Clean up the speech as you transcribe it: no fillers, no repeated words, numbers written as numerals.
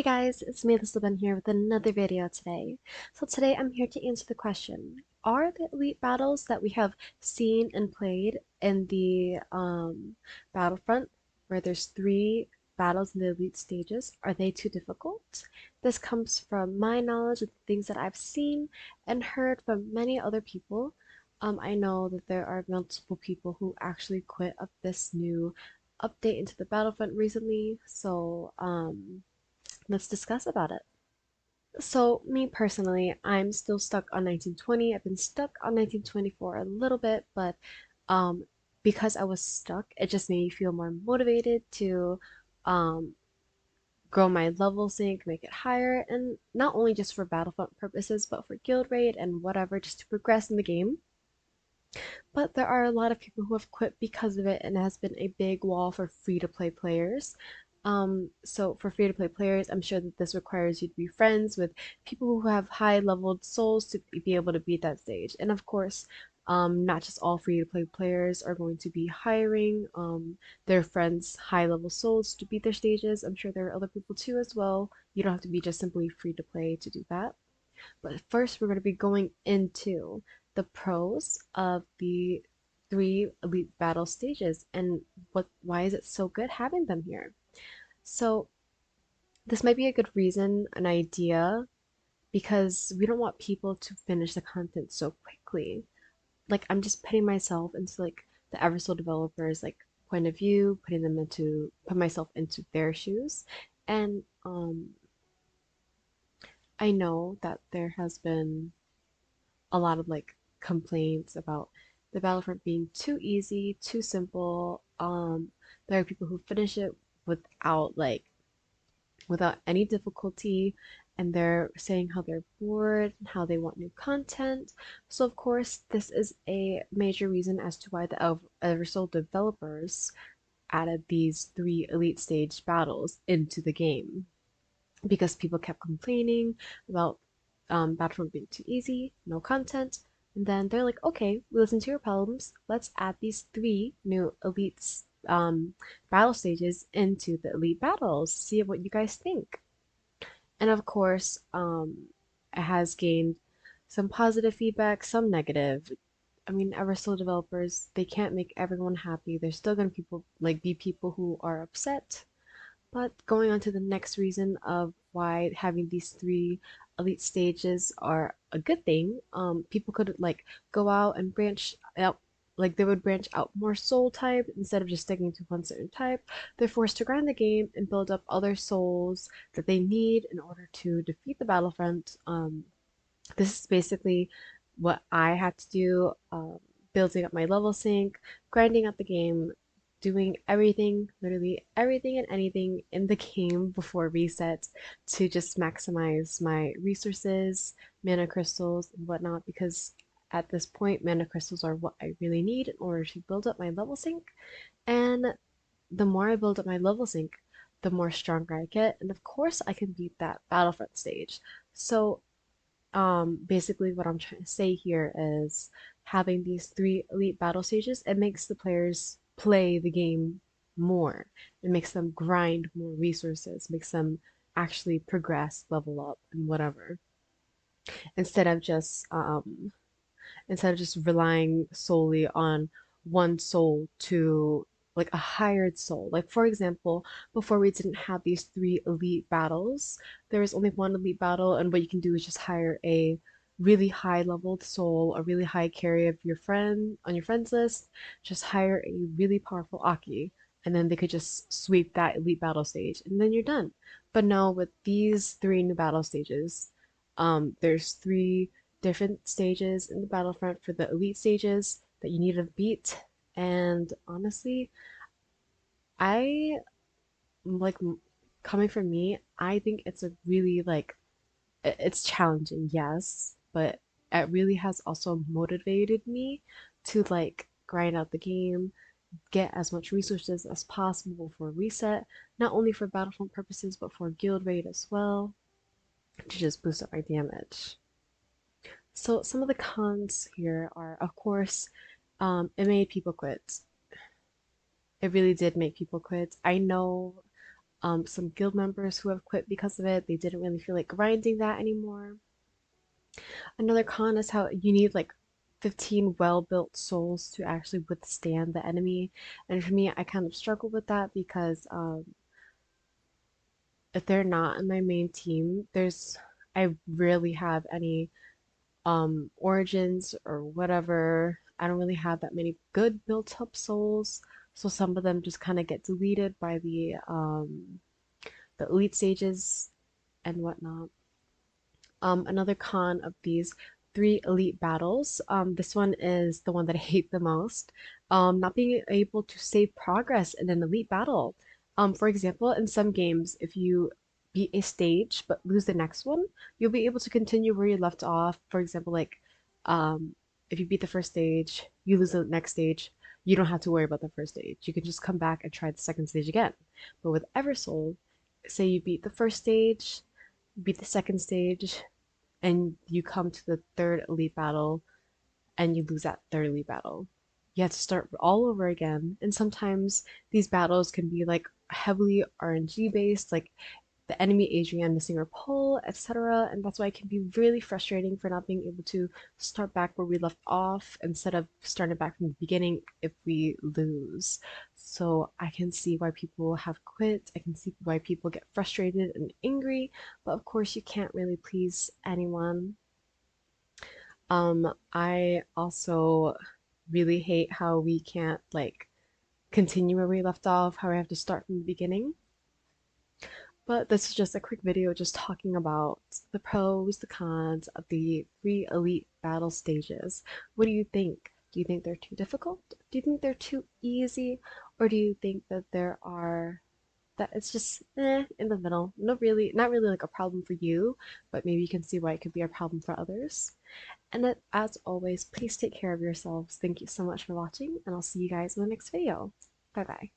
Hey guys, it's me, Ben here with another video today. So today I'm here to answer the question, are the elite battles that we have seen and played in the Battlefront, where there's three battles in the elite stages, are they too difficult? This comes from my knowledge of the things that I've seen and heard from many other people. I know that there are multiple people who actually quit of this new update into the Battlefront recently, so let's discuss about it. So, me personally, I'm still stuck on 1920. I've been stuck on 1920 for a little bit, but um, because I was stuck, it just made me feel more motivated to um, grow my level sync, make it higher, and not only just for Battlefront purposes, but for guild raid and whatever, just to progress in the game. But there are a lot of people who have quit because of it, and it has been a big wall for free to play players. So for free to play players, I'm sure that this requires you to be friends with people who have high leveled souls to be able to beat that stage. And of course, not just all free to play players are going to be hiring their friends' high level souls to beat their stages. I'm sure there are other people too as well. You don't have to be just simply free to play to do that. But first, we're going to be going into the pros of the three elite battle stages and why is it so good having them here. So this might be a good reason, an idea, because we don't want people to finish the content so quickly. Like I'm just putting myself into like the Eversoul developers like point of view, put myself into their shoes. And I know that there has been a lot of like complaints about the Battlefront being too easy, too simple. There are people who finish it without like without any difficulty, and they're saying how they're bored and how they want new content. So of course, this is a major reason as to why the Eversoul developers added these three elite stage battles into the game because people kept complaining about Battlefront being too easy, no content. And then they're like, okay, we listen to your problems. Let's add these three new elite battle stages into the elite battles. See what you guys think. And of course, it has gained some positive feedback, some negative. I mean, Eversoul developers, they can't make everyone happy. There's still gonna be people who are upset, but going on to the next reason of why having these three elite stages are a good thing, people could like go out and branch out, like they would branch out more soul type instead of just sticking to one certain type. They're forced to grind the game and build up other souls that they need in order to defeat the Battlefront. This is basically what I had to do, building up my level sync, grinding out the game, doing everything, literally everything and anything in the game before reset to just maximize my resources, mana crystals, and whatnot, because at this point, mana crystals are what I really need in order to build up my level sync. And the more I build up my level sync, the more stronger I get. And of course, I can beat that Battlefront stage. So basically what I'm trying to say here is having these three elite battle stages, it makes the players play the game more. It makes them grind more resources, makes them actually progress, level up, and whatever. Instead of just instead of just relying solely on one soul to like a hired soul. Like for example, before we didn't have these three elite battles, there was only one elite battle, and what you can do is just hire a really high leveled soul, a really high carry of your friend on your friends list, just hire a really powerful Aki, and then they could just sweep that elite battle stage, and then you're done. But now with these three new battle stages, there's three different stages in the Battlefront for the elite stages that you need to beat. And honestly, I like coming from me, I think it's a really like it's challenging, yes, but it really has also motivated me to like grind out the game, get as much resources as possible for reset, not only for Battlefront purposes, but for guild raid as well, to just boost up my damage. So some of the cons here are, of course, it made people quit. It really did make people quit. I know some guild members who have quit because of it. They didn't really feel like grinding that anymore. Another con is how you need like 15 well-built souls to actually withstand the enemy. And for me, I kind of struggle with that because if they're not in my main team, I rarely have any origins or whatever. I don't really have that many good built up souls. So some of them just kind of get deleted by the elite stages and whatnot. Another con of these three elite battles. This one is the one that I hate the most. Not being able to save progress in an elite battle. For example, in some games, if you beat a stage but lose the next one, you'll be able to continue where you left off. For example, like um, if you beat the first stage, you lose the next stage, you don't have to worry about the first stage. You can just come back and try the second stage again. But with Eversoul, say you beat the first stage, beat the second stage, and you come to the third elite battle and you lose that third elite battle. You have to start all over again. And sometimes these battles can be like heavily RNG based, like the enemy Adrian missing her pull, etc. And that's why it can be really frustrating for not being able to start back where we left off instead of starting back from the beginning if we lose. So I can see why people have quit. I can see why people get frustrated and angry, but of course you can't really please anyone. I also really hate how we can't like continue where we left off, how we have to start from the beginning. But this is just a quick video just talking about the pros, the cons of the three elite battle stages. What do you think? Do you think they're too difficult? Do you think they're too easy? Or do you think that that it's just in the middle? Not really like a problem for you, but maybe you can see why it could be a problem for others. And that, as always, please take care of yourselves. Thank you so much for watching, and I'll see you guys in the next video. Bye bye.